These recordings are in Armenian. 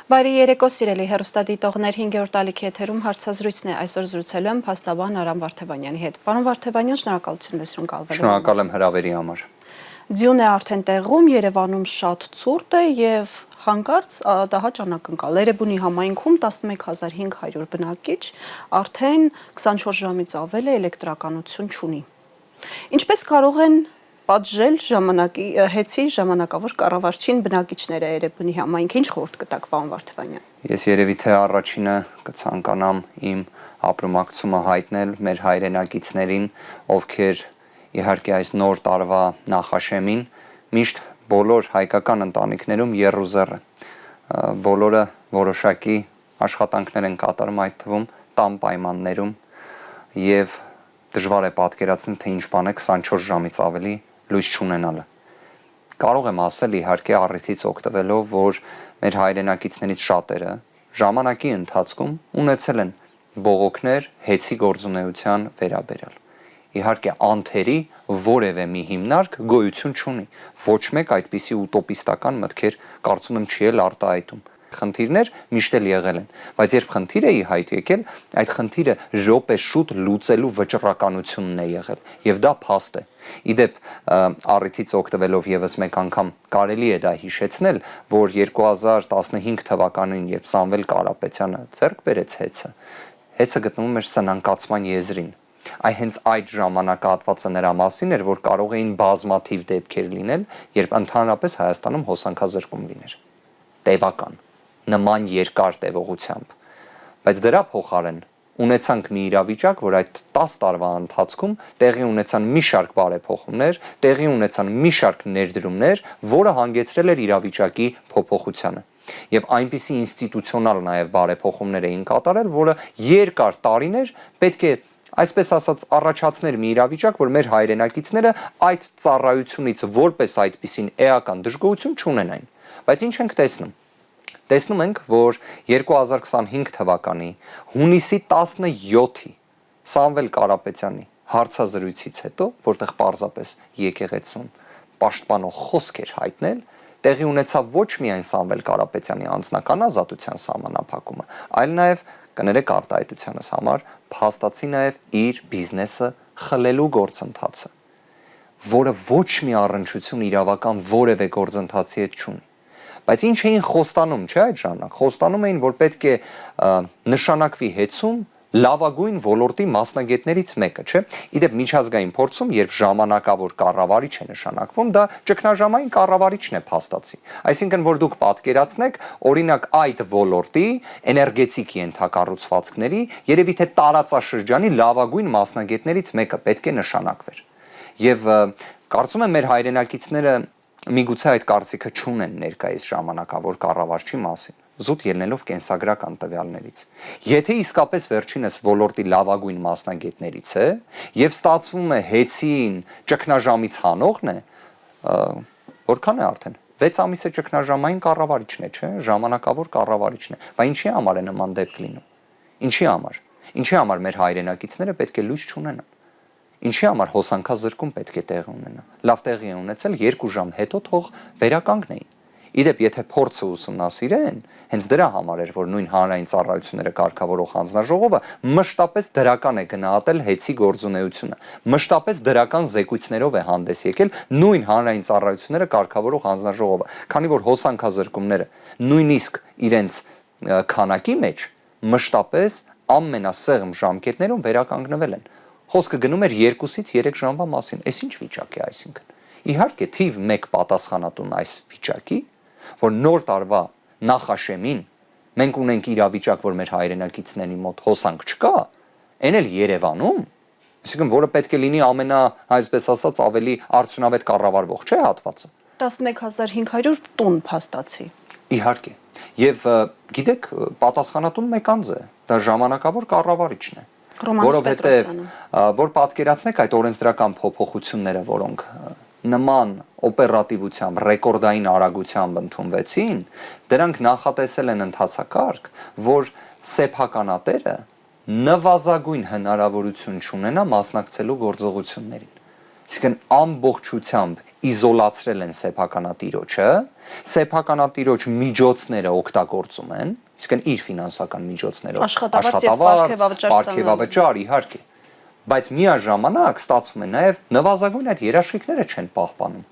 Բարի երեկո սիրելի հեռուստադիտողներ, 5-րդ ալիքի եթերում հարցազրույցն է, այսօր զրուցելու եմ փաստաբան Արամ Վարդևանյանի հետ։ Պարոն Վարդևանյան, շնորհակալություն մեզ հրավիրելու համար։ Շնորհակալ եմ հրավերի համար։ Ձյուն է արդեն տեղում, Երևանում շատ ցուրտ է եւ հանկարծ դահաճ անակնկալ։ Էրեբունի համայնքում 11500 բնակիչ արդեն 24 ժամից ավել է էլեկտրականություն չունի։ Ինչպես կարող են պատժել հեցի ժամանակավոր կառավարչին բնակիչները Էրեբունի համայնքի, ինչ խորհուրդ կտաք, պարոն Վարդևանյան։ Ես երևի թե առաջինը կցանկանամ իմ ապրումակցումը հայտնել մեր հայրենակիցներին, ովքեր իհարկե այս նոր տարվա նախաշեմին միշտ բոլոր հայկական ընտանիքներում եռուզեռ է։ Բոլորը որոշակի աշխատանքներ են կատարում, այդ թվում տան պայմաններում, եւ դժվար է պատկերացնել, թե ինչ բան է 24 ժամից ավելի լույս չունենալը։ Կարող եմ ասել իհարկե առիթից օգտվելով, որ մեր հայրենակիցներից շատերը ժամանակի ընթացքում ունեցել են բողոքներ հեցի գործունեության վերաբերյալ։ Իհարկե անթերի որևէ մի հիմնարկ գոյություն չունի։ Ոչ մեկ այդպիսի ուտոպիստական մտքեր կարծում եմ չի էլ արտահայտում։ Խնդիրներ միշտ էլ եղել են, բայց երբ խնդիր է ի հայտ եկել, այդ խնդիրը րոպե շուտ լուծելու վճռականությունն է եղել, եւ դա փաստ է։ Իդեպ առիթից օգտվելով եւս մեկ անգամ կարելի է դա հիշեցնել, որ 2015 թվականին, երբ Սամվել Կարապետյանը ձեռք բերեց հեցը գտնվում էր սնանկացման եզրին։ Հենց այդ ժամանակահատվածը նրա մասին էր, որ կարող էին բազմաթիվ դեպքեր լինել, երբ ընդհանրապես Հայաստանում հոսանքազրկում լիներ։ Տևական, նման երկար տևողությամբ, բայց դրա փոխարեն ունեցանք մի իրավիճակ, որ այդ 10 տարվա ընթացքում տեղի ունեցան մի շարք բարեփոխումներ, տեղի ունեցան մի շարք ներդրումներ, որը հանգեցրել էր իրավիճակի փոփոխությանը։ Եվ այնպիսի ինստիտուցիոնալ նաև բարեփոխումներ էին կատարել, որը երկար տարիներ պետք է, այսպես ասած, առաջացներ մի իրավիճակ, որ մեր հայրենակիցները այդ ծառայությունից որպես այդպիսին էական դժգոհություն չունենային։ Բայց ինչ ենք տեսնում։ Տեսնում ենք, որ 2025 թվականի հունիսի 17-ի Սամվել Կարապետյանի հարցազրույցից հետո, որտեղ պարզապես եկեղեցուն պաշտպանող խոսք էր հայտնել, տեղի ունեցավ ոչ միայն Սամվել Կարապետյանի անձնական ազատության սահմանափակումը, այլ նաև կներեք արտահայտությանս համար փաստացի նաև իր բիզնեսը խլելու գործընթացը, որը ոչ մի առնչություն իրավական որևէ գործընթացի հետ չունի։ Բայց ինչ էին խոստանում, չէ՞ այդ ժամանակ։ Խոստանում էին, որ պետք է նշանակվի հեցում լավագույն ոլորտի մասնագետներից մեկը, չէ՞։ Իդեպ միջազգային փորձում, երբ ժամանակավոր կառավարիչ է նշանակվում, դա ճգնաժամային կառավարիչն է փաստացի։ Այսինքն, որ դուք պատկերացնեք, օրինակ այդ ոլորտի էներգետիկ ենթակառուցվածքների, երևի թե տարածաշրջանի լավագույն մասնագետներից մեկը պետք է նշանակվեր։ Եվ կարծում եմ մեր հայրենակիցները միգուցե այդ կարծիքը չունեն ներկայիս ժամանակավոր կառավարչի մասին, զուտ ելնելով կենսագրական տվյալներից։ Եթե իսկապես վերջինս ոլորտի լավագույն մասնագետներից է եւ ստացվում է հեցին ճգնաժամից հանողն է, որքան է արդեն 6 ամիս է ճգնաժամային կառավարիչն է, չէ՞, ժամանակավոր կառավարիչն է։ Բայց ինչի համար է նման դեպք լինում։ Ինչի համար մեր հայրենակիցները պետք է լույս չունենան։ Ինչի համար հոսանքազրկում պետք է տեղի ունենա։ Լավ տեղի է ունեցել 2 ժամ հետո թող վերականգնեին։ Իդեպ եթե փորձը ուսումնասիրեն, հենց դրա համար էր, որ նույն հանրային ծառայությունները կարգավորող հանձնաժողովը մշտապես դրական է գնահատել հեցի գործունեությունը, մշտապես դրական զեկույցներով է հանդես եկել նույն հանրային ծառայությունները կարգավորող հանձնաժողովը, քանի որ հոսանքազրկումները նույնիսկ իրենց քանակի մեջ մշտապես ամենասեղմ ժամկետներում վերականգնվել են։ Խոսքը գնում էր 2-ից 3 ժամվա մասին։ Էս ինչ վիճակ է այսինքն։ Իհարկե թիվ 1 պատասխանատուն այս վիճակի, որ նոր տարվա նախաշեմին մենք ունենք իրավիճակ, որ մեր հայրենակիցների մոտ հոսանք չկա, այն էլ Երևանում, այսինքն որը պետք է լինի այսպես ասած ավելի արդյունավետ կառավարվող, չէ՞ հատվածը։ 11500 տուն փաստացի։ Իհարկե։ Եվ գիտեք, պատասխանատուն մեկ անձ է, դա ժամանակավոր կառավարիչն է։ Որովհետև որ պատկերացնեք այդ օրենսդրական փոփոխությունները, որոնք նման օպերատիվությամբ, ռեկորդային արագությամբ ընդունվեցին, դրանք նախատեսել են ընթացակարգ, որ սեփականատերը նվազագույն հնարավորություն չունենա մասնակցելու գործողություններին։ Այսինքն ամբողջությամբ իզոլացրել են սեփականատիրոջը, սեփականատիրոջ միջոցները օգտագործում են, իսկ իր ֆինանսական միջոցներով աշխատավարձ, պարգևավճար, իհարկե։ Բայց միաժամանակ ստացվում է նաև նվազագույն այդ երաշխիքները չեն պահպանում։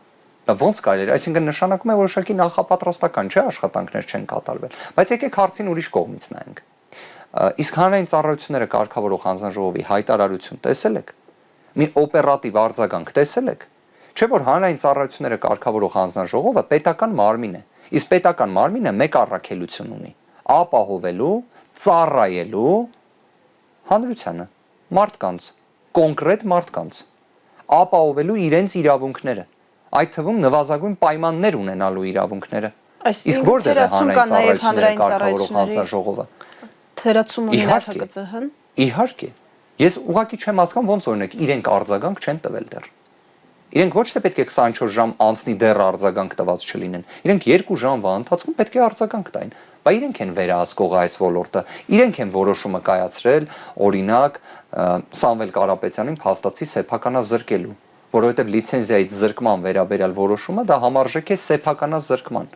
Ոնց կարելի է, այսինքն նշանակում է որոշակի նախապատրաստական չէ աշխատանքներ չեն կատարվել, բայց եկեք հարցին ուրիշ կողմից նայենք։ Իսկ հանրային ծառայությունները կարգավորող հանձնաժողովի հայտարարություն տեսել եք։ Մի օպերատիվ արձագանք տեսել եք։ Չէ՞ որ հանրային ծառայությունները կարգավորող հանձնաժողովը պետական մարմին է։ Իսկ պետական մարմինը մեկ առաքելություն ունի՝ ապահովելու, ծառայելու հանրությանը, մարդկանց, կոնկրետ մարդկանց, ապահովելու իրենց իրավունքները, այդ թվում նվազագույն պայմաններ ունենալու իրավունքները։ Իսկ որտեղ է հանրային ծառայությունները կարգավորող հանձնաժողովը։ Թերացում ունի ՀԿՑՀ-ն։ Իհարկե։ Ես ուղղակի չեմ հասկանում ոնց օրինակ իրենք արձագանք չեն տվել դեռ։ Իրենք ոչ թե պետք է 24 ժամ անցնի դեռ արձագանք տված չլինեն։ Իրենք 2 ժամվա ընթացքում պետք է արձագանք տային։ Բա իրենք են վերահսկողը այս ոլորտը։ Իրենք են որոշումը կայացրել, օրինակ Սամվել Կարապետյանին փաստացի սեփականազրկելու, որովհետև լիցենզիայից զրկման վերաբերյալ որոշումը դա համարժեք է սեփականազրկման,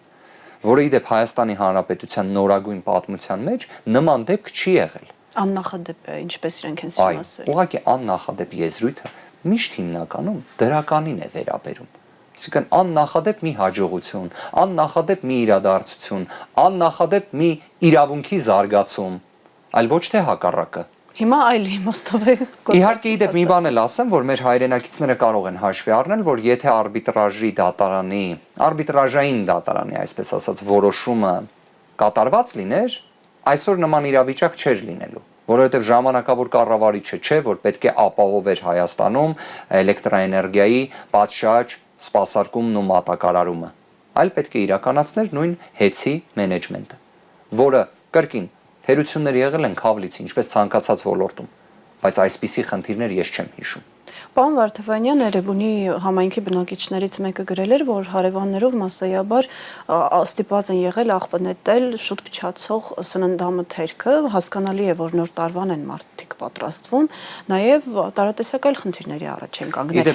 որը իդեպ Հայաստանի Հանրապետության նորագույն պատմության մեջ նման դեպք չի եղել։ Աննախադեպ է, ինչպես իրենք են սիրում ասել։ Ուղղակի աննախադեպ եզրույթը միշտ հիմնականում դրականին է վերաբերում։ Այսինքն աննախադեպ մի հաջողություն, աննախադեպ մի իրադարձություն, աննախադեպ մի իրավունքի զարգացում, այլ ոչ թե հակառակը։ Հիմա այլ իմաստով է։ Իհարկե իդեպ մի բան էլ ասեմ, որ մեր հայրենակիցները կարող են հաշվի առնել, որ եթե արբիտրաժային դատարանի, այսպես ասած, որոշումը կատարված լիներ, այսօր նման իրավիճակ չէր լինելու, որովհետև ժամանակավոր կառավարիչը չէ, որ պետք է ապահովեր Հայաստանում էլեկտրաէներգիայի պատշաճ սպասարկումն ու մատակարարումը, այլ պետք է իրականացներ նույն հեցի մենեջմենտը, որը կրկին թերություններ եղել են Քավլիցի, ինչպես ցանկացած ոլորտում, բայց այսպիսի խնդիրներ ես չեմ հիշում։ Պարոն Վարդավանյան, Էրեբունի համայնքի բնակիչներից մեկը գրել էր, որ հարևաններով մասսայաբար ստիպված են եղել աղբնետել շուտ փչացող սննդամթերքը, հասկանալի է, որ նոր տարվան են մարդիկ պատրաստվում, նաև տարատեսակայլ խնդիրների առաջ են կանգնել։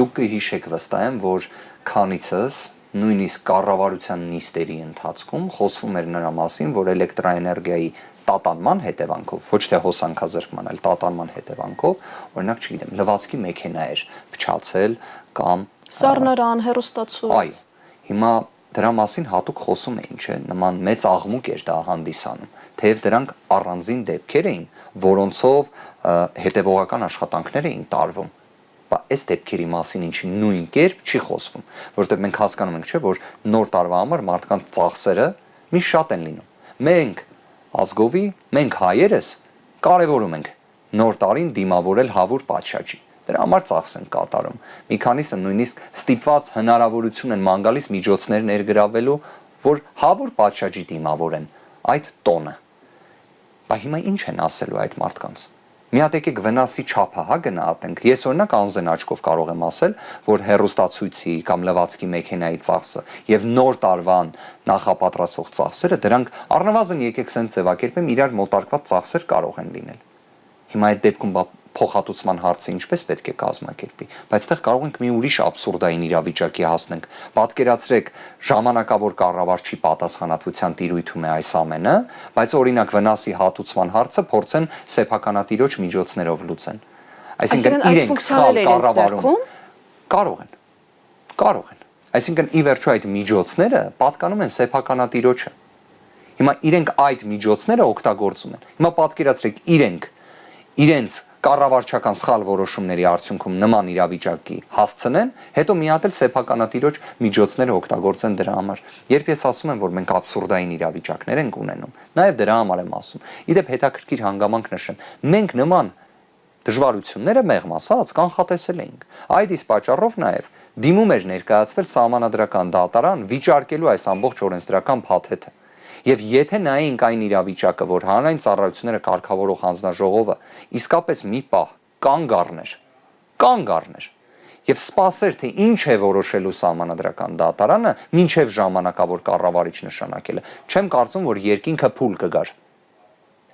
Դուք կհիշեք վստահ եմ, որ քանիցս նույնիսկ կառավարության նիստերի ընթացքում խոսվում էր նրա մասին, որ էլեկտրաէներգիայի տատանման հետևանքով, ոչ թե հոսանքազրկման, այլ տատանման հետևանքով, օրինակ, չգիտեմ, լվացքի մեքենա էր փչացել կամ սառնարան, հեռուստացույց։ Հիմա դրա մասին հատուկ խոսում էին, չէ՞, նման մեծ աղմուկ էր դա հանդիսանում, թեև դրանք առանձին դեպքեր էին, որոնցով հետևողական աշխատանքներ էին տարվում։ Այս դեպքերի մասին ինչի նույն կերպ չի խոսվում, որովհետև մենք հասկանում ենք, չէ, որ նոր տարվա համար մարդկանց ծախսերը մի շատ են լինում։ Մենք ազգովի, մենք հայերս կարևորում ենք նոր տարին դիմավորել հավուր պատշաճի։ Դրա համար ծախս են կատարում։ Մի քանիսը նույնիսկ ստիպված հնարավորություն են ման գալիս միջոցներ ներգրավելու, որ հավուր պատշաճի դիմավորեն այդ տոնը։ Բա հիմա ինչ են ասելու այդ մարդկանց։ Մի հատ եկեք վնասի չափը գնահատենք։ Ես օրինակ անզեն աչքով կարող եմ ասել, որ հեռուստացույցի կամ լվացքի մեքենայի ծախսը եւ նոր տարվան նախապատրաստող ծախսերը դրանք առնվազն եկեք սենց ձևակերպեմ իրար մոտարկված ծախսեր կարող են լինել։ Հիմա այդ դեպքում փոխհատուցման հարցը ինչպես պետք է կազմակերպվի, բայց այդտեղ կարող ենք մի ուրիշ աբսուրդային իրավիճակի հասնենք։ Պատկերացրեք, ժամանակավոր կառավարչի պատասխանատվության տիրույթում է այս ամենը, բայց օրինակ վնասի հատուցման հարցը փորձեն սեփականատիրոջ միջոցներով լուծեն։ Այսինքն իրենք սխալ կառավարում կարող են։ Այսինքն ի վերջո այդ միջոցները պատկանում են սեփականատիրոջը։ Հիմա իրենք այդ միջոցները օգտագործում են։ Հիմա պատկերացրեք իրենց կառավարչական սխալ որոշումների արդյունքում նման իրավիճակի հասցնեն, հետո մի հատ էլ սեփականատիրոջ միջոցները օգտագործեն դրա համար։ Երբ ես ասում եմ, որ մենք աբսուրդային իրավիճակներ ենք ունենում, նաև դրա համար եմ ասում։ Իդեպ հետաքրքիր հանգամանք նշեմ, մենք նման դժվարությունները մեղմ ասած կանխատեսել էինք։ Այդ իսկ պատճառով նաև դիմում էր ներկայացվել սահմանադրական դատարան վիճարկելու այս ամբողջ օրենսդրական փաթեթը։ Եվ եթե նայենք այն իրավիճակը, որ հանրային ծառայությունները կարգավորող հանձնաժողովը իսկապես մի պահ կանգ առներ եւ սպասեր, թե ինչ է որոշելու սահմանադրական դատարանը, մինչեւ ժամանակավոր կառավարիչ նշանակելը, չեմ կարծում, որ երկինքը փուլ կգար։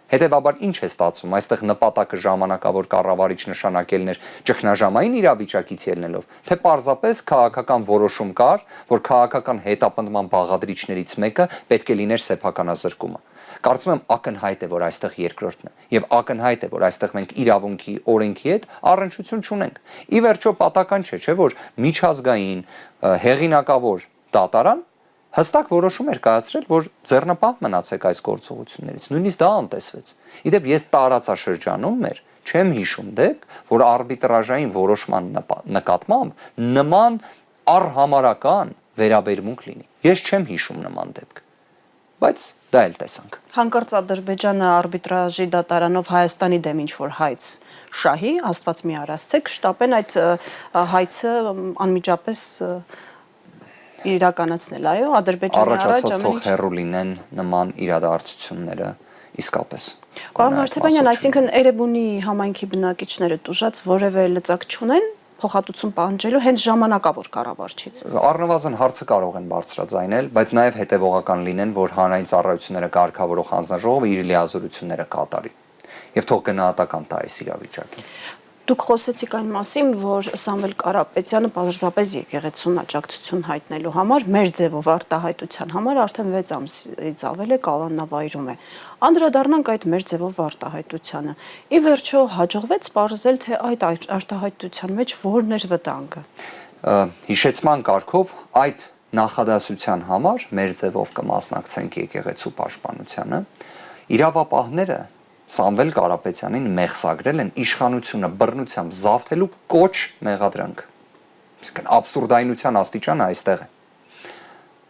Հետևաբար ինչ է ստացվում, այստեղ նպատակը ժամանակավոր կառավարիչ նշանակելն էր ճգնաժամային իրավիճակից ելնելով, թե պարզապես քաղաքական որոշում կար, որ քաղաքական հետապնդման բաղադրիչներից մեկը պետք է լիներ սեփականազրկումը։ Կարծում եմ ակնհայտ է, որ այստեղ երկրորդն է, եւ ակնհայտ է, որ այստեղ մենք իրավունքի օրենքի հետ առնչություն չունենք։ Ի վերջո պատական չէ, որ միջազգային հեղինակավոր դատարան հստակ որոշում էր կայացրել, որ ձեռնպահ մնացեք այս գործողություններից, նույնիսկ դա անտեսվեց։ Իդեպ ես տարածաշրջանում մեր չեմ հիշում դեպք, որ արբիտրաժային որոշման նկատմամբ նման առհամարական վերաբերմունք լինի։ Ես չեմ հիշում նման դեպք։ Բայց դա էլ տեսանք։ Հանկարծ Ադրբեջանը արբիտրաժի դատարանով Հայաստանի դեմ ինչ-որ հայց շահի, Աստված մի արասցեք, շտապեն այդ հայցը անմիջապես իրականացնել, այո, Ադրբեջանի առաջ թող հեռու լինեն նման իրադարձությունները իսկապես։ Պարոն Վարդապետյան, այսինքն Էրեբունի համայնքի բնակիչները տուժած որևէ լծակ չունեն փոխհատուցում պահանջելու հենց ժամանակավոր կառավարչից։ Առնվազն հարցը կարող են բարձրաձայնել, բայց նաև հետևողական լինեն, որ հանրային ծառայությունները կարգավորող հանձնաժողովը իր լիազորությունները կատարի եւ թող գնահատական տա այս իրավիճակին։ Դուք խոսեցիք այն մասին, որ Սամվել Կարապետյանը պարզապես եկեղեցուն աջակցություն հայտնելու համար, մեր ձևով արտահայտության համար արդեն 6 ամսից ավել է կալանավայրում է։ Անդրադառնանք այդ մեր ձևով արտահայտությանը։ Ի վերջո հաջողվեց պարզել, թե այդ արտահայտության մեջ որն էր վտանգը։ Հիշեցման կարգով այդ նախադասության համար մեր ձևով կմասնակցենք եկեղեցու պաշտպանությանը։ Իրավապահները Սամվել Կարապետյանին մեղսագրել են իշխանությունը բռնությամբ զավթելու կոչ մեղադրանք։ Իսկ աբսուրդայնության աստիճանը այստեղ է։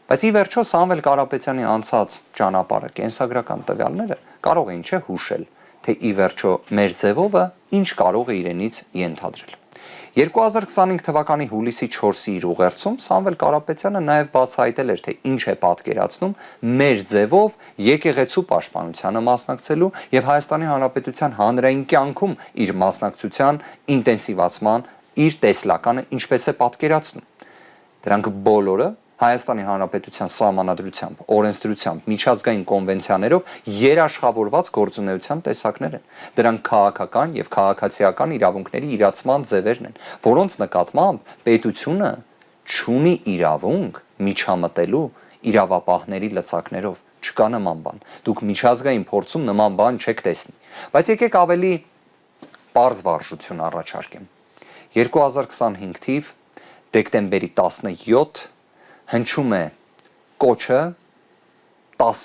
Բայց ի վերջո Սամվել Կարապետյանի անցած ճանապարհը, կենսագրական տվյալները կարող էին չէ հուշել, թե ի վերջո մեր ձևովը ինչ կարող է իրենից ենթադրել։ 2025 թվականի հուլիսի 4-ի իր ուղերձում Սամվել Կարապետյանը նաև բացահայտել էր, թե ինչ է պատկերացնում մեր ձևով եկեղեցու պաշտպանությանը մասնակցելու եւ Հայաստանի Հանրապետության հանրային կյանքում իր մասնակցության ինտենսիվացման իր տեսլականը ինչպես է պատկերացնում։ Դրանք բոլորը Հայաստանի Հանրապետության սահմանադրությամբ, օրենսդրությամբ, միջազգային կոնվենցիաներով երաշխավորված գործունեության տեսակներ են։ Դրանք քաղաքական եւ քաղաքացիական իրավունքների իրացման ձևերն են, որոնց նկատմամբ պետությունը չունի իրավունք միջամտելու իրավապահների լծակներով։ Չկա նման բան։ Դուք միջազգային փորձում նման բան չեք տեսնի։ Բայց եկեք ավելի պարզ վարժություն առաջարկեմ։ 2025 թիվ դեկտեմբերի 17 հնչում է կոչը 10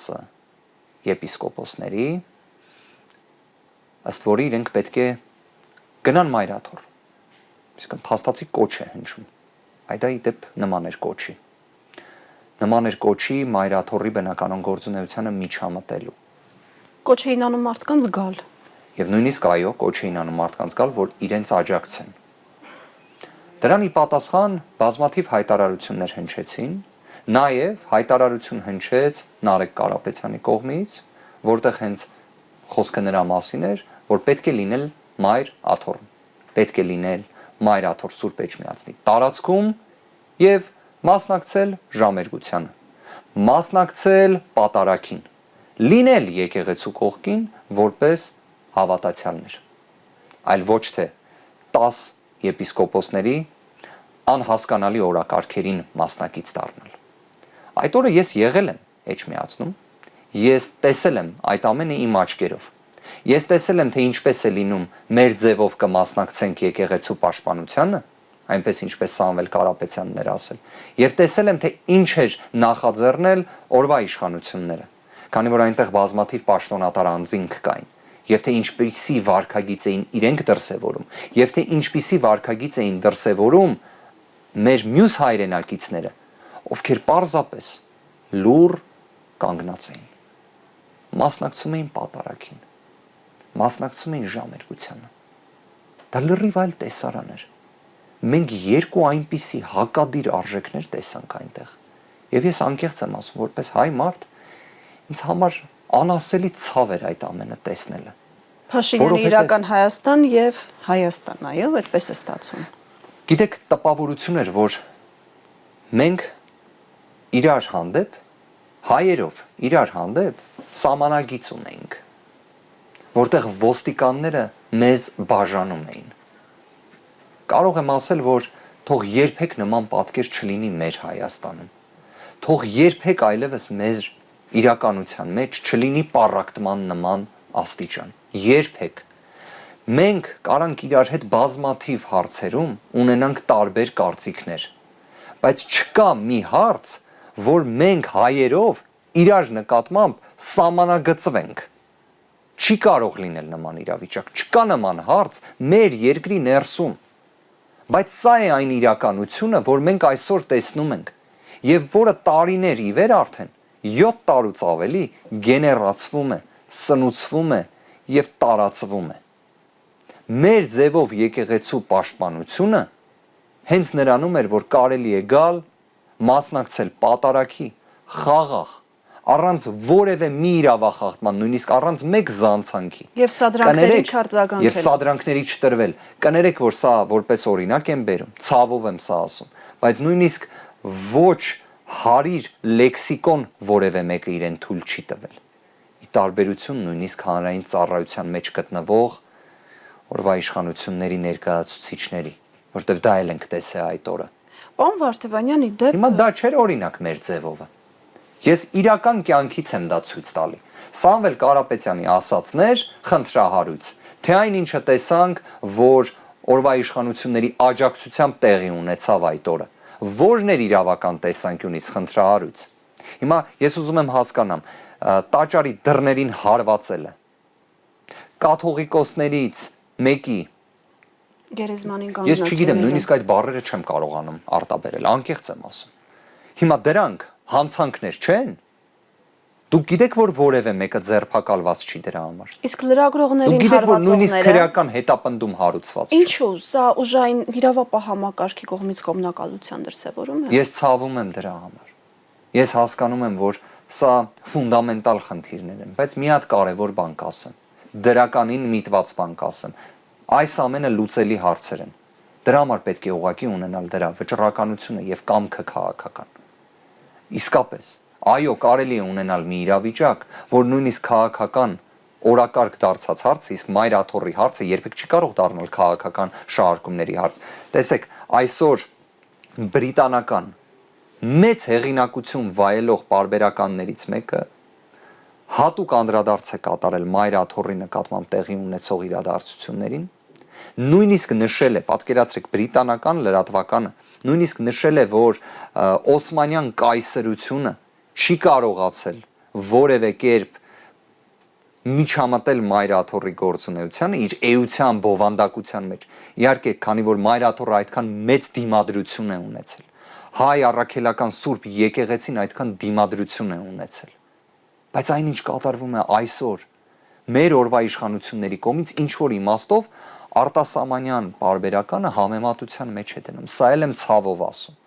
եպիսկոպոսների, ըստ որի իրենք պետք է գնան մայրաթոռ։ Իսկ փաստացի կոչ է հնչում։ Այդ ի դեպ նման էր կոչի։ Նման էր կոչի մայրաթոռի բնականon գործունեությանը միջամտելու։ Կոչ էին անում մարդկանց գալ։ Եվ նույնիսկ այո, կոչ էին անում մարդկանց գալ, որ իրենց աջակցեն։ Դրան ի պատասխան բազմաթիվ հայտարարություններ հնչեցին, նաև հայտարարություն հնչեց Նարեկ Կարապետյանի կողմից, որտեղ հենց խոսքը նրա մասին էր, որ պետք է լինել մայր աթոռ, պետք է լինել մայր աթոռ Սուրբ Էջմիածնի տարածքում եւ մասնակցել ժամերգությանը, մասնակցել պատարագին, լինել եկեղեցու կողքին որպես հավատացյալներ, այլ ոչ թե 10 եպիսկոպոսների անհասկանալի օրակարգերին մասնակից դառնալ։ Այդ օրը ես եղել եմ Էջմիածնում, ես տեսել եմ այդ ամենը իմ աչքերով։ Ես տեսել եմ, թե ինչպես է լինում մեր ձևով կմասնակցենք եկեղեցու պաշտպանությանը, այնպես ինչպես Սամվել Կարապետյանն էր ասել, եւ տեսել եմ, թե ինչ էր նախաձեռնել օրվա իշխանությունները, քանի որ այնտեղ բազմաթիվ պաշտոնատար անձինք կային, եւ թե ինչպիսի վարքագիծ էին իրենք դրսևորում, եւ թե ինչպիսի վարքագիծ էին դրսևորում մեր մյուս հայրենակիցները, ովքեր պարզապես լուր կանգնած էին, մասնակցում էին պատարագին, մասնակցում էին ժամերգությանը։ Դա լրիվ այլ տեսարան էր։ Մենք երկու այնպիսի հակադիր արժեքներ տեսանք այնտեղ։ Եվ ես անկեղծ եմ ասում, որպես հայ մարդ, ինձ համար անասելի ցավ էր այդ ամենը տեսնելը։ Փաշինյանի իրական Հայաստան եւ Հայաստան, այո, այդպես է ստացվում։ Գիտեք, տպավորություն էր, որ մենք իրար հանդեպ, հայերով իրար հանդեպ սահմանագիծ ունեինք։ որտեղ ոստիկանները մեզ բաժանում էին։ Կարող եմ ասել, որ թող երբեք նման պատկեր չլինի մեր Հայաստանում։ Թող երբեք այլևս մեր իրականության մեջ չլինի պառակտման նման աստիճան։ Երբեք։ Մենք կարանք իրար հետ բազմաթիվ հարցերում ունենանք տարբեր կարծիքներ, բայց չկա մի հարց, որ մենք հայերով իրար նկատմամբ սահմանագծվենք։ Չի կարող լինել նման իրավիճակ, չկա նման հարց մեր երկրի ներսում։ Բայց սա է այն իրականությունը, որ մենք այսօր տեսնում ենք, եւ որը տարիներ ի վեր արդեն 7 տարուց ավելի գեներացվում է, սնուցվում է եւ տարածվում է։ Մեր ձևով եկեղեցու պաշտպանությունը հենց նրանում էր, որ կարելի է գալ, մասնակցել պատարագի, խաղաղ, առանց որևէ մի իրավախախտման, նույնիսկ առանց մեկ զանցանքի։ Եվ սադրանքների չարձագանքել։ Եվ սադրանքների չտրվել։ Կներեք, որ սա որպես օրինակ եմ բերում, ցավով եմ սա ասում, բայց նույնիսկ ոչ հարիր լեքսիկոն որևէ մեկը իրեն թույլ չի տվել։ Ի տարբերություն նույնիսկ հանրային ծառայության մեջ գտնվող օրվա իշխանությունների ներկայացուցիչների, որտեվ դա էլ ենք տեսել այդ օրը։ Պարոն Վարդևանյանի դեպքը Հիմա դա չէր օրինակ մեր ձևովը։ Ես իրական կյանքից եմ դա ցույց տալի։ Սամվել Կարապետյանի ասածներ խնդրահարույց, թե այն ինչը տեսանք, որ օրվա իշխանությունների աջակցությամբ տեղի ունեցավ այդ օրը, որն էր իրավական տեսանկյունից խնդրահարույց։ Հիմա ես ուզում եմ հասկանամ, տաճարի դռներին հարվածելը, կաթողիկոսներից մեկի գերեզմանին Ես չգիտեմ, նույնիսկ այդ բառերը չեմ կարողանում արտաբերել, անկեղծ եմ ասում։ Հիմա դրանք հանցանքներ չեն։ Դուք գիտեք, որ որևէ մեկը ձերբակալված չի դրա համար։ Իսկ լրագրողներին Դուք գիտեք, որ նույնիսկ հարվածողները քրեական հետապնդում հարուցված չէ։ ինչու սա ուժային իրավապահ համակարգի կողմից կողմնակալության դրսևորում է։ Ես ցավում եմ դրա համար։ Ես հասկանում եմ, որ սա ֆունդամենտալ խնդիրներ են, բայց մի հատ կարևոր բան կասեմ։ Դրականին միտված բան կասեմ։ Այս ամենը լուծելի հարցեր են։ Դրա համար պետք է ուղղակի ունենալ դրա վճռականությունը եւ կամքը քաղաքական։ Իսկապես, այո, կարելի է ունենալ մի իրավիճակ, որ նույնիսկ քաղաքական օրակարգ դարձած հարցը, իսկ մայրաթոռի հարցը երբեք չի կարող դառնալ քաղաքական շահարկումների հարց։ Տեսեք, այսօր բրիտանական մեծ հեղինակություն վայելող պարբերականներից մեկը հատուկ անդրադարձ է կատարել մայրաթոռի նկատմամբ տեղի ունեցող իրադարձություններին, նույնիսկ նշել է, պատկերացրեք, բրիտանական լրատվականը նույնիսկ նշել է, որ Օսմանյան կայսրությունը չի կարողացել որևէ կերպ միջամտել մայրաթոռի գործունեությանը իր էության բովանդակության մեջ։ Իհարկե, քանի որ մայրաթոռը այդքան մեծ դիմադրություն է ունեցել, հայ առաքելական սուրբ եկեղեցին այդքան դիմադրություն է ունեցել։ Բայց այնինչ կատարվում է այսօր մեր օրվա իշխանությունների կողմից ինչ որ իմաստով արտասահմանյան պարբերականը համեմատության մեջ է դնում։ Սա էլ եմ ցավով ասում։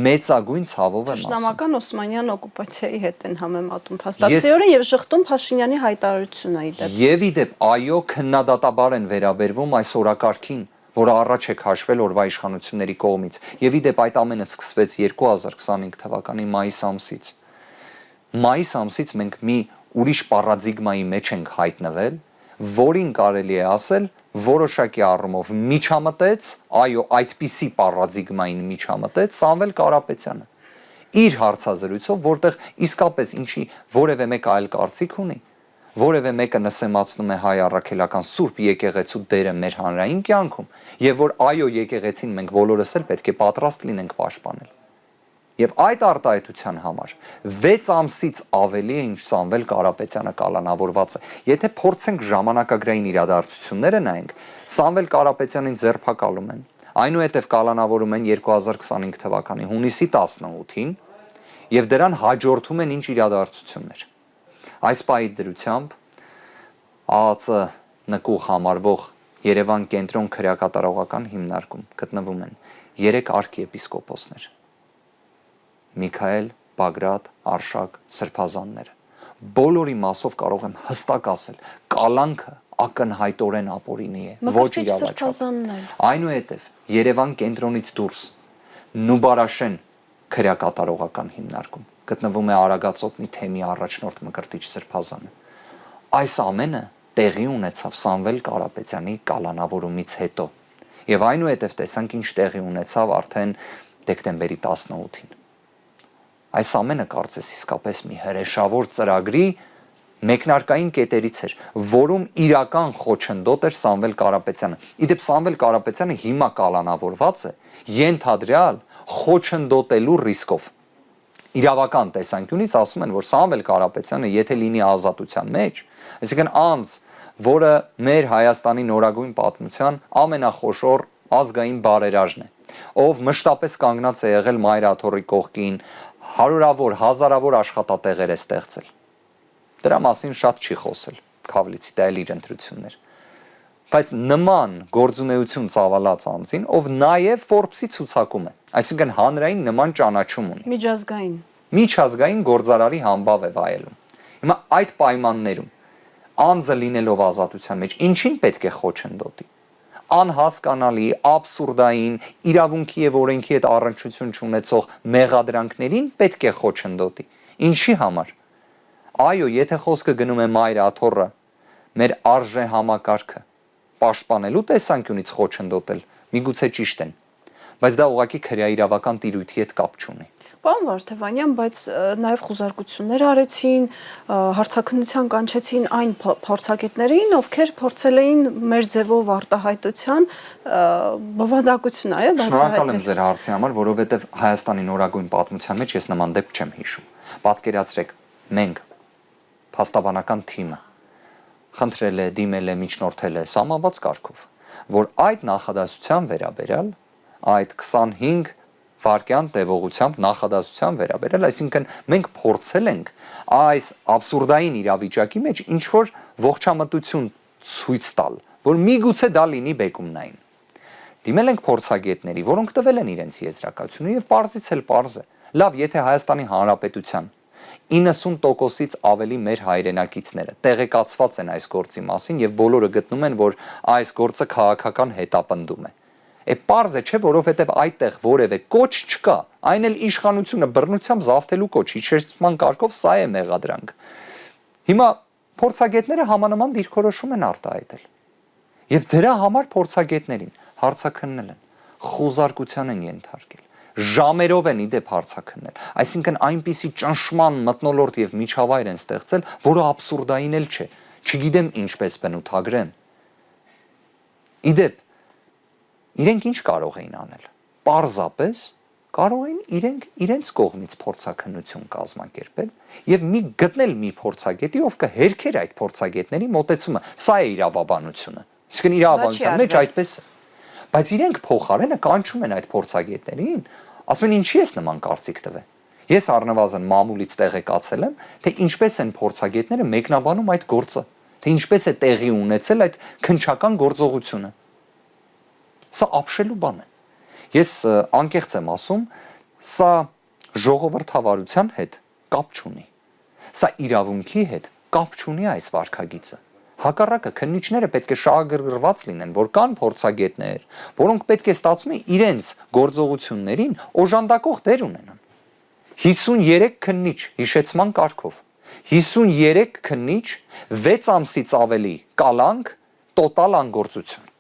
Մեծագույն ցավով եմ ասում։ Ճշտամական Օսմանյան օկուպացիայի հետ են համեմատում փաստացիորեն եւ շղթում Փաշինյանի հայտարարությունը ի դեպ։ Եվ ի դեպ, այո, քննադատաբար են վերաբերվում այս օրակարգին, որը առաջ է քաշվել օրվա իշխանությունների կողմից։ Եվ ի դեպ այդ ամենը սկսվեց 2025 թվականի մայիս ամսից։ Մայիս ամսից մենք մի ուրիշ պարադիգմայի մեջ ենք հայտնվել, որին կարելի է ասել որոշակի առումով միջամտեց, այո, այդպիսի պարադիգմային միջամտեց Սամվել Կարապետյանը։ Իր հարցազրույցով, որտեղ իսկապես ինչի որևէ մեկ այլ կարծիք ունի, որևէ մեկը նսեմացնում է հայ առաքելական սուրբ եկեղեցու դերը մեր հանրային կյանքում, եւ որ այո, եկեղեցին մենք բոլորս էլ պետք է պատրաստ լինենք պաշտպանել։ Եվ այդ արտահայտության համար 6 ամսից ավելի է ինչ Սամվել Կարապետյանը կալանավորված է։ Եթե փորձենք ժամանակագրային իրադարձությունները նայենք, Սամվել Կարապետյանին ձերբակալում են, այնուհետև կալանավորում են 2025 թվականի հունիսի 18-ին, եւ դրան հաջորդում են ինչ իրադարձություններ։ Այս պահի դրությամբ ԱԱԾ նկուղ համարվող Երևան կենտրոն քրեակատարողական հիմնարկում գտնվում են 3 արքիեպիսկոպոսներ. Միքայել, Բագրատ, Արշակ, Սրբազանները։ Բոլորի մասով կարող եմ հստակ ասել, կալանքը ակնհայտորեն ապօրինի է, ոչ իրավաչափ։ Այնուհետև Երևան կենտրոնից դուրս Նուբարաշեն քրեակատարողական հիմնարկում գտնվում է Արագածոտնի թեմի առաջնորդ Մկրտիչ Սրբազանը։ Այս ամենը տեղի ունեցավ Սամվել Կարապետյանի կալանավորումից հետո։ Եվ այնուհետև տեսանք ինչ տեղի ունեցավ արդեն դեկտեմբերի 18-ին։ Այս ամենը կարծես իսկապես մի հրեշավոր ծրագրի մեկնարկային կետերից էր, որում իրական խոչընդոտ էր Սամվել Կարապետյանը։ Իդեպ Սամվել Կարապետյանը հիմա կալանավորված է ենթադրյալ խոչընդոտելու ռիսկով։ Իրավական տեսանկյունից ասում են, որ Սամվել Կարապետյանը եթե լինի ազատության մեջ, այսինքն անձ, որը մեր Հայաստանի նորագույն պատմության ամենախոշոր ազգային բարերարն է, ով մշտապես կանգնած է եղել Մայր Աթոռի կողքին, հարյուրավոր, հազարավոր աշխատատեղեր է ստեղծել։ Դրա մասին շատ չի խոսել Քավլիցի, դա էլ իր ընտրությունն էր։ Բայց նման գործունեություն ծավալած անձին, ով նաև Forbes-ի ցուցակում է, այսինքն հանրային նման ճանաչում ունի։ Միջազգային գործարարի համբավ է վայելում։ Հիմա այդ պայմաններում անձը լինելով ազատության մեջ, ինչին պետք է խոչընդոտի։ Անհասկանալի, աբսուրդային, իրավունքի եւ օրենքի հետ առնչություն չունեցող մեղադրանքներին պետք է խոչընդոտի։ Ինչի համար։ Այո, եթե խոսքը գնում է Մայր Աթոռը, մեր արժե համակարգը պաշտպանելու տեսանկյունից խոչընդոտել, միգուցե ճիշտ են, բայց դա ուղղակի քրեաիրավական տիրույթի հետ կապ չունի։ Պարոն Վարդևանյան, բայց նաև խուզարկություններ արեցին, հարցաքննության կանչեցին այն փորձագետներին, ովքեր փորձել էին մեր ձևով արտահայտության բովանդակություն Շնորհակալ եմ ձեր հարցի համար, որովհետև Հայաստանի նորագույն պատմության մեջ ես նման դեպք չեմ հիշում։ Պատկերացրեք, մենք փաստաբանական թիմը խնդրել է, դիմել է, միջնորդել է սահմանված կարգով, որ այդ նախադասության վերաբերյալ, այդ 25 վարկյան տևողությամբ նախադասության վերաբերյալ, այսինքն մենք փորձել ենք այս աբսուրդային իրավիճակի մեջ ինչ-որ ողջամտություն ցույց տալ, որ միգուցե դա լինի բեկումնային։ Դիմել ենք փորձագետների, որոնք տվել են իրենց եզրակացությունը եւ պարզից էլ պարզ է։ Լավ, եթե Հայաստանի Հանրապետության 90%-ից ավելի մեր հայրենակիցները տեղեկացված են այս գործի մասին եւ բոլորը գտնում են, որ այս գործը քաղաքական հետապնդում է։ Պարզ է, չէ, որովհետև այդտեղ որևէ կոչ չկա, այն էլ իշխանությունը բռնությամբ զավթելու կոչ, իջեցման կարգով սա է մեղադրանք։ Հիմա փորձագետները համանման դիրքորոշում են արտահայտել։ Եվ դրա համար փորձագետներին հարցաքննել են, խոզարկության են ենթարկել, ժամերով են իդեպ հարցաքննել, այսինքն այնպիսի ճնշման մթնոլորտ եւ միջավայր են ստեղծել, որը աբսուրդային էլ չէ, չգիտեմ ինչպես բնութագրեմ։ Իդեպ իրենք ինչ կարող էին անել։ Պարզապես կարող էին իրենց կողմից փորձաքննություն կազմակերպել եւ գտնել մի փորձագետի, ով կհերքեր այդ փորձագետների մոտեցումը։ Սա է իրավաբանությունը։ Իսկն իրավաբանության մեջ այդպես է։ Բայց իրենք փոխարենը կանչում են այդ փորձագետներին, ասում են ինչի՞ ես նման կարծիք տվել։ Ես առնվազն մամուլից տեղեկացել եմ, թե ինչպես են փորձագետները մեկնաբանում այդ գործը, թե ինչպես է տեղի ունեցել այդ քննչական գործողությունը։ Սա ապշելու բան է։ Ես անկեղծ եմ ասում, սա ժողովրդավարության հետ կապ չունի։ Սա իրավունքի հետ կապ չունի այս վարքագիծը։ Հակառակը քննիչները պետք է շահագրգռված լինեն, որ կան փորձագետներ, որոնք պետք է ստացվում է իրենց գործողություններին օժանդակող դեր ունենան։ 53 քննիչ հիշեցման կարգով, 53 քննիչ, 6 ամսից ավելի կալանք, տոտալ անգործություն։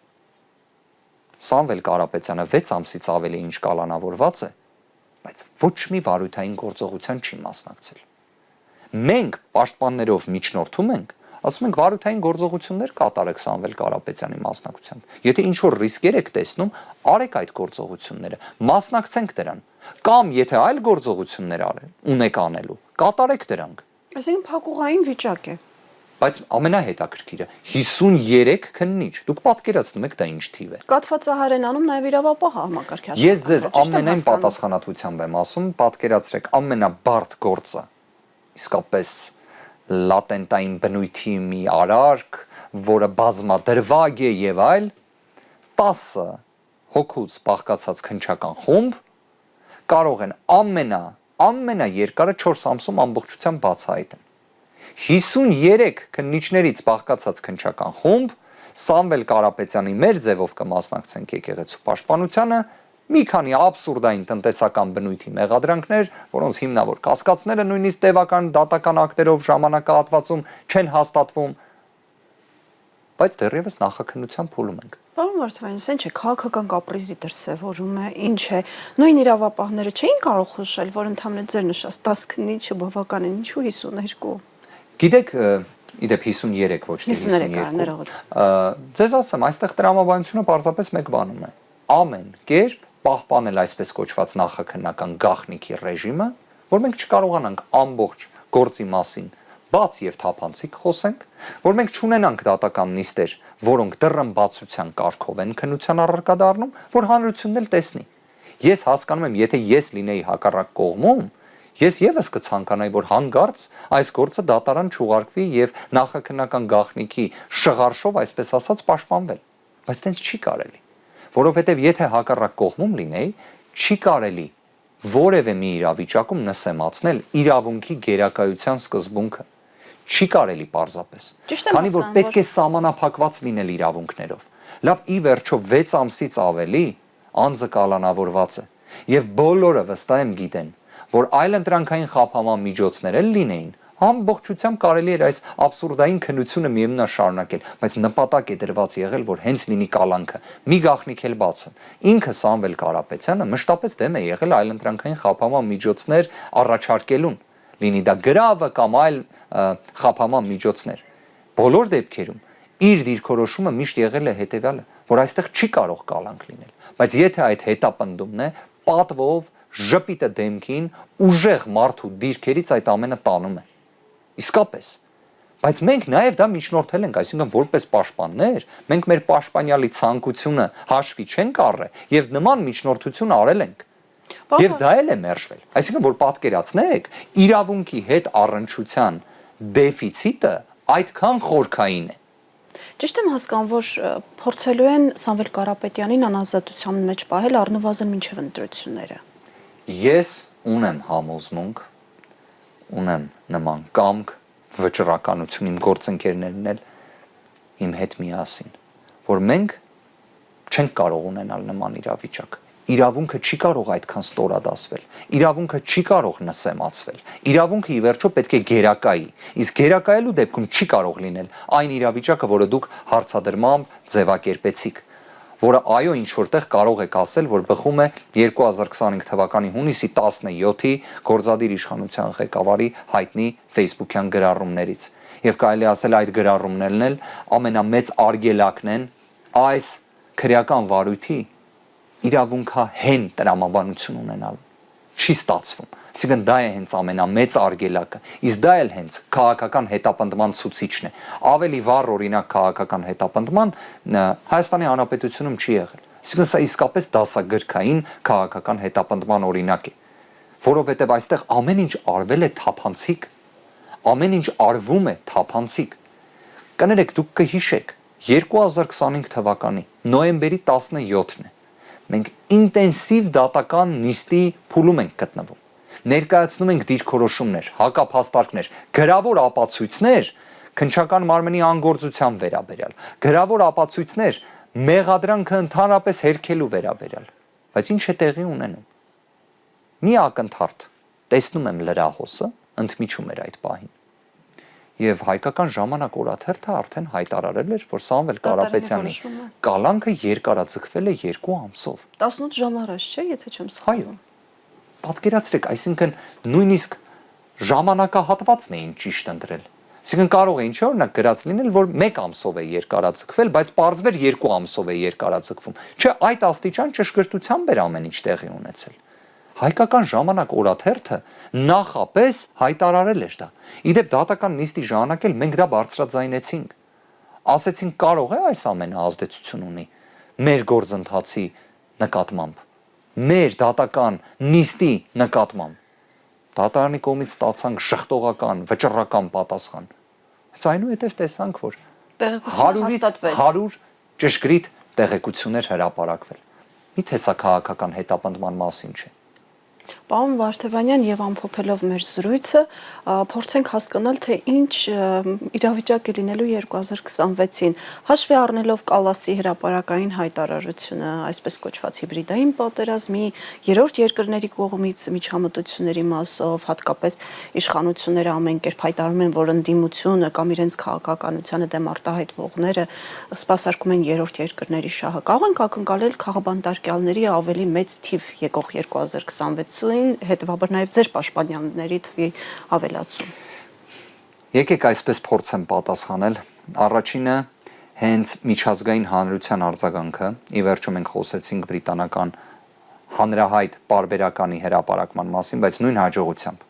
Սամվել Կարապետյանը 6 ամսից ավելի ինչ կալանավորված է, բայց ոչ մի վարույթային գործողության չի մասնակցել։ Մենք պաշտպաններով միջնորդում ենք, ասում ենք վարույթային գործողություններ կատարեք Սամվել Կարապետյանի մասնակցությամբ։ Եթե ինչ-որ ռիսկեր եք տեսնում, արեք այդ գործողությունները, մասնակցենք դրան։ Կամ եթե այլ գործողություններ ունեք անելու, կատարեք դրանք։ Այսինքն փակուղային վիճակ է։ Բայց ամենահետաքրքիրը 53 քննիչ։ Դուք պատկերացնում եք դա ինչ թիվ է։ Կաթվածահար են անում նաև իրավապահ համակարգի աշխատանքը։ Ես ձեզ ամենայն պատասխանատվությամբ եմ ասում, պատկերացրեք ամենաբարդ գործը, իսկապես լատենտային բնույթի մի արարք, որը բազմադրվագ է եւ այլ, 10 հոգուց բաղկացած քննչական խումբ կարող են ամենաերկարը 4 ամսում ամբողջությամբ բացահայտեն։ 53 քննիչներից բաղկացած քննչական խումբ Սամվել Կարապետյանի մեր ձևով կմասնակցենք եկեղեցու պաշտպանությանը, մի քանի աբսուրդային տնտեսական բնույթի մեղադրանքներ, որոնց հիմնավոր կասկածները նույնիսկ տևական դատական ակտերով ժամանակահատվածում չեն հաստատվում, բայց դեռևս նախաքննության փուլում ենք։ Պարոն Վարդանյան, սեն չէ, քաղաքական կապրիզի դրսևորում է, ինչ է։ Նույն իրավապահները չէին կարող խոշել, որ ընդհանրապես ձեր նշած 10 քննիչը բավական են, ինչու 52։ Գիտեք, իդեպ 53 ոչ թե 52։ Ձեզ ասեմ, այստեղ տրամաբանությունը պարզապես մեկ բանում է։ Ամեն կերպ պահպանել այսպես կոչված նախաքննական գաղտնիքի ռեժիմը, որ մենք չկարողանանք ամբողջ գործի մասին բաց եւ թափանցիկ խոսենք, որ մենք չունենանք դատական նիստեր, որոնք դռնբացության կարգով են քննության առարկա դառնում, որ հանրությունն էլ տեսնի։ Ես հասկանում եմ, եթե ես լինեի հակառակ կողմում, ես եւս կցանկանայի, որ հանգարց այս գործը դատարան չուղարկվի եւ նախաքննական գաղտնիքի շղարշով, այսպես ասած, պաշտպանվել։ Բայց տենց չի կարելի, որովհետեւ եթե հակառակ կողմում լինեի, չի կարելի որևէ մի իրավիճակում նսեմացնել իրավունքի գերակայության սկզբունքը։ Չի կարելի պարզապես։ Քանի որ պետք է սահմանափակված լինել իրավունքներով։ Լավ, ի վերջո 6 ամսից ավելի անձը կալանավորված է եւ բոլորը վստահ եմ գիտեն, որ այլընտրանքային խափանման միջոցներ էլ լինեին, ամբողջությամբ կարելի էր այս աբսուրդային քննությունը միևնույն շարունակել, բայց նպատակ է դրված եղել, որ հենց լինի կալանքը։ Մի գաղտնիք էլ բացեն։ Ինքը Սամվել Կարապետյանը մշտապես դեմ է եղել այլընտրանքային խափանման միջոցներ առաջարկելուն, լինի դա գրավը կամ այլ խափանման միջոցներ։ Բոլոր դեպքերում իր դիրքորոշումը միշտ եղել է հետևյալը, որ այստեղ չի կարող կալանք լինել, բայց եթե այդ հետապնդումն է, պատվով, ժպիտը դեմքին, ուժեղ մարդու դիրքերից այդ ամենը տանում է։ Իսկապես։ Բայց մենք նաև դա միջնորդել ենք, այսինքն որպես պաշտպաններ, մենք մեր պաշտպանյալի ցանկությունը հաշվի չենք առել եւ նման միջնորդություն արել ենք։ Եվ դա էլ է մերժվել։ Այսինքն որ պատկերացնեք, իրավունքի հետ առնչության դեֆիցիտը այդքան խորքային է։ Ճիշտ եմ հասկանում, որ փորձելու են Սամվել Կարապետյանին անազատության մեջ պահել առնվազն մինչև ընտրությունները։ Ես ունեմ համոզմունք, ունեմ նման կամք, վճռականություն իմ գործընկերներն էլ իմ հետ միասին, որ մենք չենք կարող ունենալ նման իրավիճակ։ Իրավունքը չի կարող այդքան ստորադասվել, իրավունքը չի կարող նսեմացվել, իրավունքը ի վերջո պետք է գերակայի, իսկ գերակայելու դեպքում չի կարող լինել այն իրավիճակը, որը դուք հարցադրմամբ ձևակերպեցիք, որը այո ինչ որտեղ կարող եք ասել, որ բխում է 2025 թվականի հունիսի 17-ի գործադիր իշխանության ղեկավարի հայտնի Facebook-յան գրառումներից, եւ կարելի ասել այդ գրառումներն էլ ամենամեծ արգելակն են այս քրեական վարույթի իրավունքահեն տրամաբանություն ունենալ չի ստացվում։ Այսինքն դա է հենց ամենամեծ արգելակը։ Իսկ դա էլ հենց քաղաքական հետապնդման ցուցիչն է։ Ավելի վառ օրինակ քաղաքական հետապնդման Հայաստանի Հանրապետությունում չի եղել։ Այսինքն սա իսկապես դասագրքային քաղաքական հետապնդման օրինակ է, որովհետև այստեղ ամեն ինչ արվել է թափանցիկ, ամեն ինչ արվում է թափանցիկ։ Կներեք, դուք կհիշեք 2025 թվականի նոյեմբերի 17-ն է։ Մենք ինտենսիվ դատական նիստի փուլում ենք գտնվում։ Ներկայացնում ենք դիրքորոշումներ, հակափաստարկներ, գրավոր ապացույցներ քննչական մարմնի անգործության վերաբերյալ, գրավոր ապացույցներ մեղադրանքը ընդհանրապես հերքելու վերաբերյալ։ Բայց ինչ է տեղի ունենում։ Մի ակնթարթ տեսնում եմ լրահոսը, ընդմիջում էր այդ պահին։ Եվ հայկական ժամանակ օրաթերթը արդեն հայտարարել էր, որ Սամվել Կարապետյանի կալանքը երկարաձգվել է 2 ամսով։ 18 ժամ առաջ, չէ, եթե չեմ սխալվում։ Այո։ Պատկերացրեք, այսինքն նույնիսկ ժամանակահատվածն էին ճիշտ ընտրել։ Այսինքն կարող է ինչ օրինակ գրած լինել, որ 1 ամսով է երկարաձգվել, բայց պարզվեր 2 ամսով է երկարաձգվում։ Չէ, այդ աստիճան ճշգրտությամբ էր ամեն ինչ տեղի ունեցել։ Հայկական ժամանակ օրաթերթը նախապես հայտարարել էր դա։ Իդեպ դատական նիստի ժամանակ էլ մենք դա բարձրաձայնեցինք։ Ասեցինք կարող է այս ամենը ազդեցություն ունի մեր գործընթացի նկատմամբ, մեր դատական նիստի նկատմամբ։ Դատարանի կողմից ստացանք շղթողական, վճռական պատասխան։ Բայց այնուհետև տեսանք, որ 100-ից 100 ճշգրիտ տեղեկություններ հրապարակվել։ Միթե սա քաղաքական հետապնդման մասին չէ։ Պարոն Վարդևանյան, եւ ամփոփելով մեր զրույցը, փորձենք հասկանալ, թե ինչ իրավիճակ է լինելու 2026-ին, հաշվի առնելով Կալասի հրապարակային հայտարարությունը, այսպես կոչված հիբրիդային պատերազմի, երրորդ երկրների կողմից միջամտությունների մասով, հատկապես իշխանությունները ամեն կերպ հայտարարում են, որ ընդդիմությունը կամ իրենց քաղաքականությանը դեմ արտահայտվողները սպասարկում են երրորդ երկրների շահը։ Կարող ենք ակնկալել քաղաքաբանտարկյալների ավելի մեծ թիվ եկող 2026-ին, հետևաբար նաև ձեր պաշտպանյանների թվի ավելացում։ Եկեք այսպես փորձեմ պատասխանել։ Առաջինը հենց միջազգային հանրության արձագանքը, ի վերջո մենք խոսեցինք բրիտանական հանրահայտ պարբերականի հրապարակման մասին, բայց նույն հաջողությամբ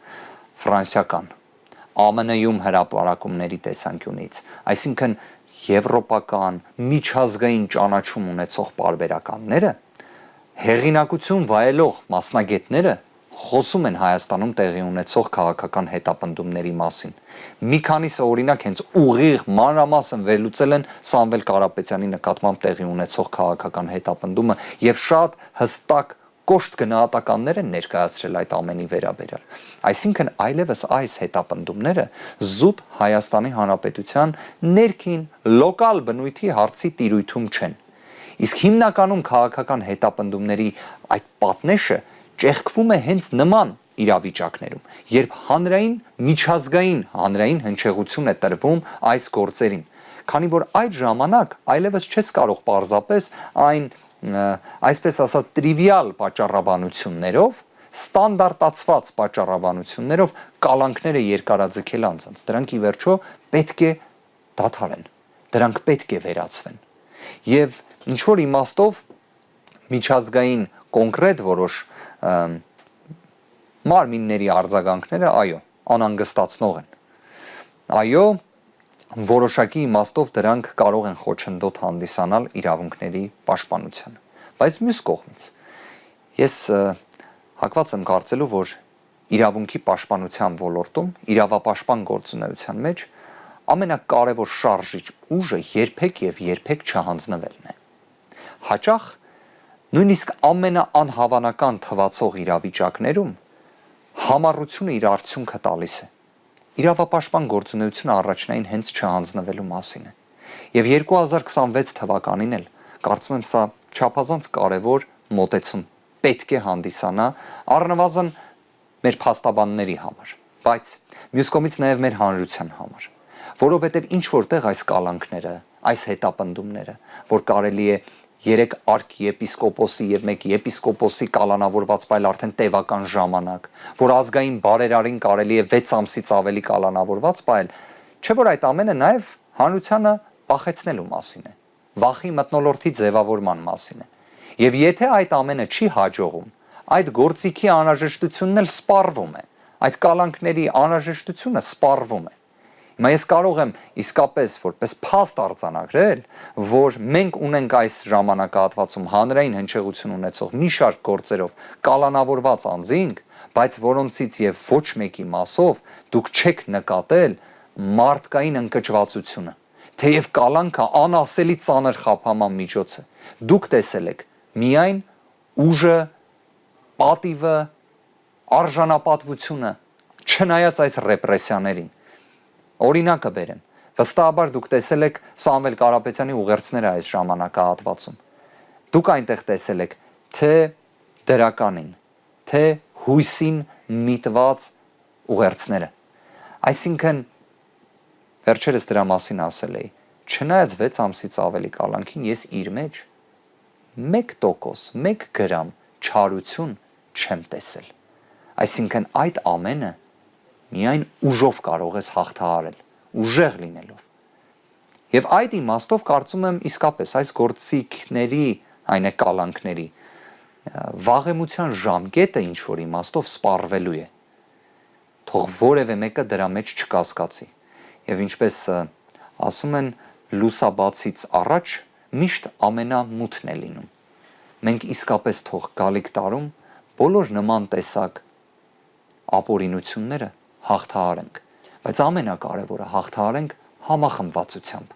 ֆրանսիական ԱՄՆ-ում հրապարակումների տեսանկյունից, այսինքն եվրոպական միջազգային ճանաչում ունեցող պարբերականները, հեղինակություն վայելող մասնագետները խոսում են Հայաստանում տեղի ունեցող քաղաքական հետապնդումների մասին։ Մի քանիսը օրինակ հենց ուղիղ մանրամասն վերլուծել են Սամվել Կարապետյանի նկատմամբ տեղի ունեցող քաղաքական հետապնդումը եւ շատ հստակ կոշտ գնահատականներ են ներկայացրել այդ ամենի վերաբերյալ։ Այսինքն այլևս այս հետապնդումները զուտ Հայաստանի Հանրապետության ներքին լոկալ բնույթի հարցի տիրույթում չեն։ Իսկ հիմնականում քաղաքական հետապնդումների այդ պատնեշը ճեղքվում է հենց նման իրավիճակներում, երբ հանրային հնչեղություն է տրվում այս գործերին, քանի որ այդ ժամանակ այլևս չես կարող պարզապես այն այսպես ասած տրիվիալ պատճառաբանություններով, ստանդարտացված պատճառաբանություններով կալանքները երկարաձգել անձանց։ Դրանք ի վերջո պետք է դադարեն, դրանք պետք է վերացվեն։ Եվ ինչ որ իմաստով միջազգային կոնկրետ որոշ մարմինների արձագանքները, այո, անհանգստացնող են։ Այո, որոշակի իմաստով դրանք կարող են խոչընդոտ հանդիսանալ իրավունքների պաշտպանությանը։ Բայց մյուս կողմից ես հակված եմ կարծելու, որ իրավունքի պաշտպանության ոլորտում, իրավապաշտպան գործունեության մեջ ամենակարևոր շարժիչ ուժը երբեք չհանձնվելն է։ Հաճախ նույնիսկ ամենաանհավանական թվացող իրավիճակներում համառությունը իր արդյունքը տալիս է։ Իրավապաշտպան գործունեությունը առաջնային հենց չհանձնվելու մասին է։ Եվ 2026 թվականին էլ կարծում եմ սա չափազանց կարևոր մոտեցում պետք է հանդիսանա առնվազն մեր փաստաբանների համար, բայց մյուս կողմից նաև մեր հանրության համար, որովհետև ինչ որտեղ այս կալանքները, այս հետապնդումները, որ կարելի է 3 արքիեպիսկոպոսի եւ 1 եպիսկոպոսի կալանավորված պայել արդեն տևական ժամանակ, որ ազգային բարերարին կարելի է 6 ամսից ավելի կալանավորված պայել, չէ՞ որ այդ ամենը նաև հանրությանը վախեցնելու մասին է, վախի մթնոլորտի ձևավորման մասին է։ Եվ եթե այդ ամենը չի հաջողում, այդ գործիքի անհրաժեշտությունն էլ սպառվում է, այդ կալանքների անհրաժեշտությունը սպառվում է։ Հիմա ես կարող եմ իսկապես որպես փաստ արձանագրել, որ մենք ունենք այս ժամանակահատվածում հանրային հնչեղություն ունեցող մի շարք գործերով կալանավորված անձինք, բայց որոնցից եւ ոչ մեկի մասով դուք չեք նկատել մարդկային ընկճվածությունը, թեև կալանքը անասելի ծանր խափաման միջոց է։ Դուք տեսել եք միայն ուժը, պատիվը, արժանապատվությունը, չնայած այս ռեպրեսիաներին։ Օրինակը բերեմ, վստահաբար դուք տեսել եք Սամվել Կարապետյանի ուղերձները այս ժամանակահատվածում։ Դուք այնտեղ տեսել եք թե դրականին, թե հույսին միտված ուղերձները։ Այսինքն վերջերս դրա մասին ասել էի, չնայած 6 ամսից ավելի կալանքին ես իր մեջ 1%, 1 գրամ չարություն չեմ տեսել։ Այսինքն այդ ամենը միայն ուժով կարող ես հաղթահարել, ուժեղ լինելով։ Եվ այդ իմաստով կարծում եմ իսկապես այս գործիքների, այն է կալանքների, վաղեմության ժամկետը ինչ որ իմաստով սպառվելու է։ Թող որևէ մեկը դրա մեջ չկասկածի։ Եվ ինչպես ասում են, լուսաբացից առաջ միշտ ամենամութն է լինում։ Մենք իսկապես թող գալիք տարում բոլոր նման տեսակ ապօրինությունները հաղթահարենք, բայց ամենակարևորը հաղթահարենք համախմբվածությամբ։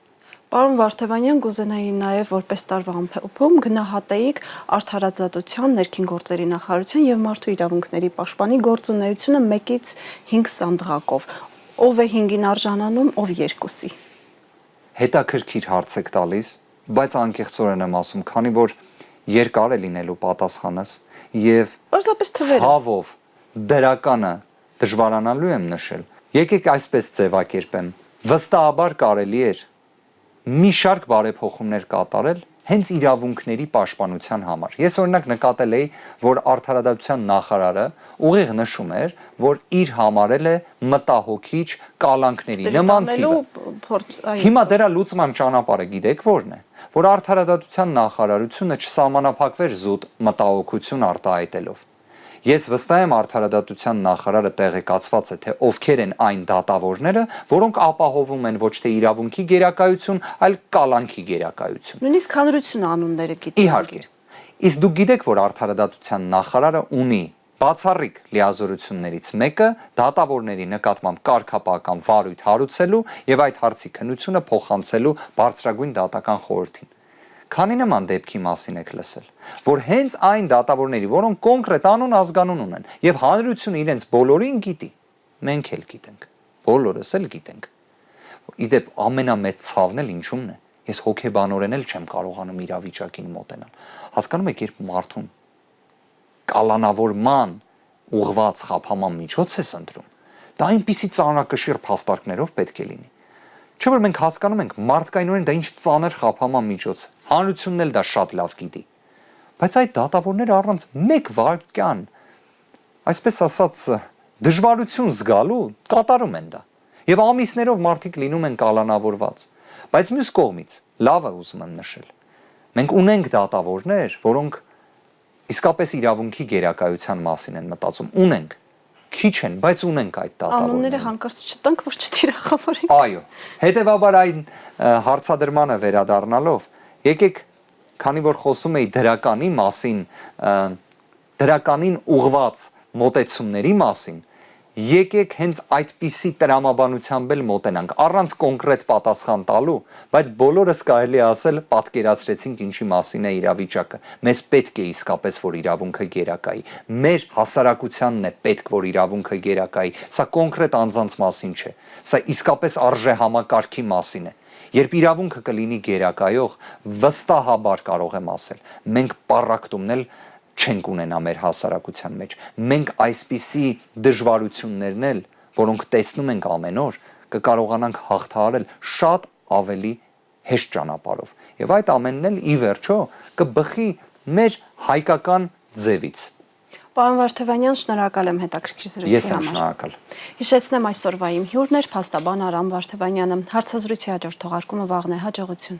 Պարոն Վարդևանյան, կուզենայի նաև որպես տարվա ամփոփում գնահատեիք արդարադատության, ներքին գործերի նախարարության եւ մարդու իրավունքների պաշտպանի գործունեությունը 1-ից 5 սանդղակով։ Ով է 5-ին արժանանում, ով 2-ի։ Հետաքրքիր հարց եք տալիս, բայց անկեղծորեն եմ ասում, քանի որ երկար է լինելու պատասխանս եւ Պարզապես թվերը։ ցավով դրականը դժվարանալու եմ նշել։ Եկեք այսպես ձևակերպեմ։ Վստահաբար կարելի էր մի շարք բարեփոխումներ կատարել հենց իրավունքների պաշտպանության համար։ Ես օրինակ նկատել էի, որ արդարադատության նախարարը ուղիղ նշում էր, որ իր համարել է մտահոգիչ կալանքների նման թիվը։ Հիմա դրա լուծման ճանապարհը գիտեք ո՞րն է, որ արդարադատության նախարարությունը չսահմանափակվեր զուտ մտահոգություն արտահայտելով։ Ես վստահ եմ արդարադատության նախարարը տեղեկացված է, թե ովքեր են այն դատավորները, որոնք ապահովում են ոչ թե իրավունքի գերակայություն, այլ կալանքի գերակայություն։ Նույնիսկ հանրությունը անունները գիտի։ Իհարկե։ Իսկ դուք գիտեք, որ արդարադատության նախարարը ունի բացառիկ լիազորություններից մեկը դատավորների նկատմամբ կարգապահական վարույթ հարուցելու եւ այդ հարցի քննությունը փոխանցելու բարձրագույն դատական խորհրդին։ Քանի նման դեպքի մասին եք լսել, որ հենց այն դատավորների, որոնք կոնկրետ անուն ազգանուն ունեն եւ հանրությունը իրենց բոլորին գիտի, մենք էլ գիտենք, բոլորս էլ գիտենք։ Իդեպ ամենամեծ ցավն էլ ինչումն է։ Ես հոգեբանորեն էլ չեմ կարողանում իրավիճակին մոտենալ։ Հասկանում եք, երբ մարդուն կալանավորման ուղղված խափաման միջոց ես ընտրում, դա այնպիսի ծանրակշիռ փաստարկներով պետք է լինի։ Չէ՞ որ մենք հասկանում ենք մարդկայնորեն դա ինչ ծանր խափաման միջոց է։ Հանրությունն էլ դա շատ լավ գիտի։ Բայց այդ դատավորները առանց մեկ վայրկյան, այսպես ասած, դժվարություն զգալու կատարում են դա։ Եվ ամիսներով մարդիկ լինում են կալանավորված։ Բայց մյուս կողմից, լավը ուզում եմ նշել։ Մենք ունենք դատավորներ, որոնք իսկապես իրավունքի գերակայության մասին են մտածում։ Ունենք։ Քիչ են, բայց ունենք այդ դատավորները։ Անունները հանկարծ չտանք, որ չթիրախավորենք։ Այո։ Հետևաբար այն հարցադրմանը վերադառնալով, եկեք, քանի որ խոսում էի դրականի մասին, դրականին ուղված մոտեցումների մասին, եկեք հենց այդպիսի տրամաբանությամբ էլ մոտենանք, առանց կոնկրետ պատասխան տալու, բայց բոլորս կարելի ասել պատկերացրեցինք ինչի մասին է իրավիճակը։ Մեզ պետք է իսկապես, որ իրավունքը գերակայի։ Մեր հասարակությանն է պետք, որ իրավունքը գերակայի։ Սա կոնկրետ անձանց մասին չէ։ Սա իսկապես արժե համակարգի մասին է։ Երբ իրավունքը կլինի գերակայող, վստահաբար կարող եմ ասել, մենք պառակտումն էլ չենք ունենա մեր հասարակության մեջ։ Մենք այսպիսի դժվարություններն էլ, որոնք տեսնում ենք ամեն օր, կկարողանանք հաղթահարել շատ ավելի հեշտ ճանապարհով։ Եվ այդ ամենն էլ ի վերջո կբխի մեր հայկական ձևից։ Պարոն Վարդևանյան, շնորհակալ եմ հետաքրքիր զրույցի համար։ Ես եմ շնորհակալ։ Հիշեցնեմ այսօրվա իմ հյուրն էր փաստաբան Արամ Վարդևանյանը։ Հարցազրույցի հաջորդ թողարկումը վաղն է, հաջողություն։